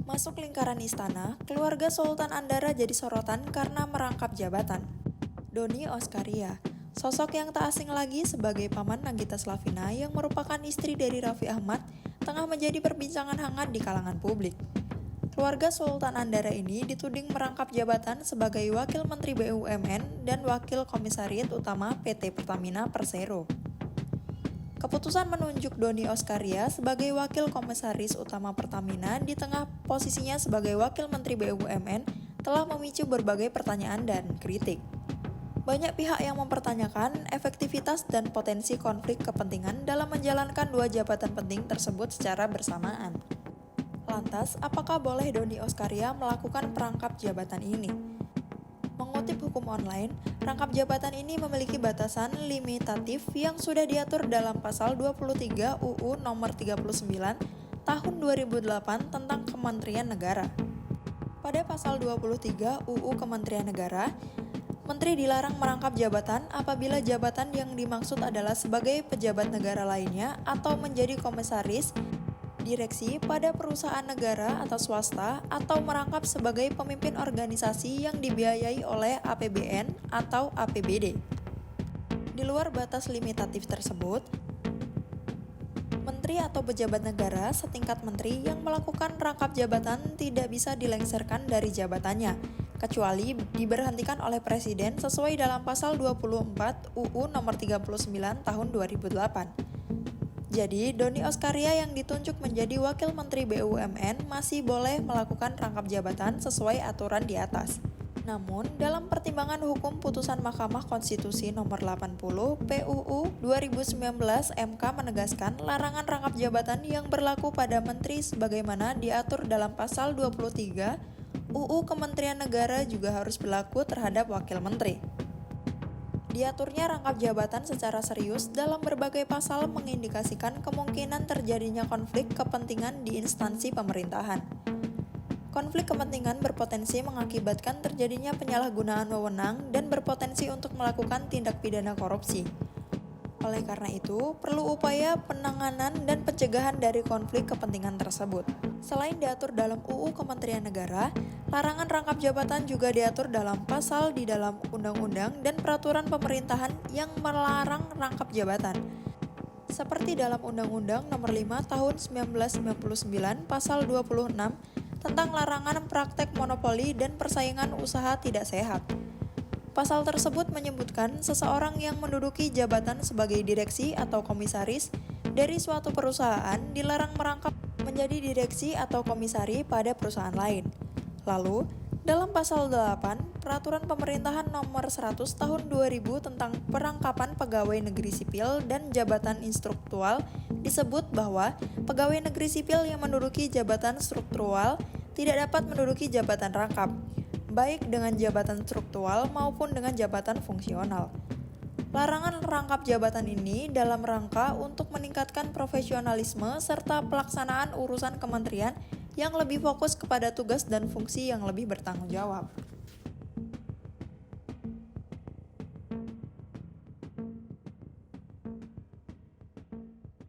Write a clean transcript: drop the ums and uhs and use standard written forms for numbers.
Masuk lingkaran istana, keluarga Sultan Andara jadi sorotan karena merangkap jabatan. Doni Oskaria, sosok yang tak asing lagi sebagai paman Nagita Slavina yang merupakan istri dari Raffi Ahmad, tengah menjadi perbincangan hangat di kalangan publik. Keluarga Sultan Andara ini dituding merangkap jabatan sebagai Wakil Menteri BUMN dan Wakil Komisariat Utama PT Pertamina Persero. Keputusan menunjuk Doni Oskaria sebagai Wakil Komisaris Utama Pertamina di tengah posisinya sebagai Wakil Menteri BUMN telah memicu berbagai pertanyaan dan kritik. Banyak pihak yang mempertanyakan efektivitas dan potensi konflik kepentingan dalam menjalankan dua jabatan penting tersebut secara bersamaan. Lantas, apakah boleh Doni Oskaria melakukan perangkap jabatan ini? Mengutip hukum online, rangkap jabatan ini memiliki batasan limitatif yang sudah diatur dalam pasal 23 UU nomor 39 tahun 2008 tentang Kementerian Negara. Pada pasal 23 UU Kementerian Negara, Menteri dilarang merangkap jabatan apabila jabatan yang dimaksud adalah sebagai pejabat negara lainnya atau menjadi komisaris, direksi pada perusahaan negara atau swasta, atau merangkap sebagai pemimpin organisasi yang dibiayai oleh APBN atau APBD. Di luar batas limitatif tersebut, menteri atau pejabat negara setingkat menteri yang melakukan rangkap jabatan tidak bisa dilengsarkan dari jabatannya, kecuali diberhentikan oleh Presiden sesuai dalam pasal 24 UU nomor 39 tahun 2008. Jadi, Doni Oskaria yang ditunjuk menjadi Wakil Menteri BUMN masih boleh melakukan rangkap jabatan sesuai aturan di atas. Namun, dalam pertimbangan hukum putusan Mahkamah Konstitusi nomor 80 PUU 2019 MK menegaskan larangan rangkap jabatan yang berlaku pada menteri sebagaimana diatur dalam pasal 23 UU Kementerian Negara juga harus berlaku terhadap wakil menteri. Diaturnya rangkap jabatan secara serius dalam berbagai pasal mengindikasikan kemungkinan terjadinya konflik kepentingan di instansi pemerintahan. Konflik kepentingan berpotensi mengakibatkan terjadinya penyalahgunaan wewenang dan berpotensi untuk melakukan tindak pidana korupsi. Oleh karena itu, perlu upaya penanganan dan pencegahan dari konflik kepentingan tersebut. Selain diatur dalam UU Kementerian Negara, larangan rangkap jabatan juga diatur dalam pasal di dalam undang-undang dan peraturan pemerintahan yang melarang rangkap jabatan. Seperti dalam Undang-Undang Nomor 5 Tahun 1999 Pasal 26 tentang larangan praktek monopoli dan persaingan usaha tidak sehat. Pasal tersebut menyebutkan seseorang yang menduduki jabatan sebagai direksi atau komisaris dari suatu perusahaan dilarang merangkap menjadi direksi atau komisari pada perusahaan lain. Lalu, dalam pasal 8 Peraturan Pemerintahan Nomor 100 Tahun 2000 tentang perangkapan pegawai negeri sipil dan jabatan instruktural disebut bahwa pegawai negeri sipil yang menduduki jabatan struktural tidak dapat menduduki jabatan rangkap, baik dengan jabatan struktural maupun dengan jabatan fungsional. Larangan rangkap jabatan ini dalam rangka untuk meningkatkan profesionalisme serta pelaksanaan urusan kementerian yang lebih fokus kepada tugas dan fungsi yang lebih bertanggung jawab.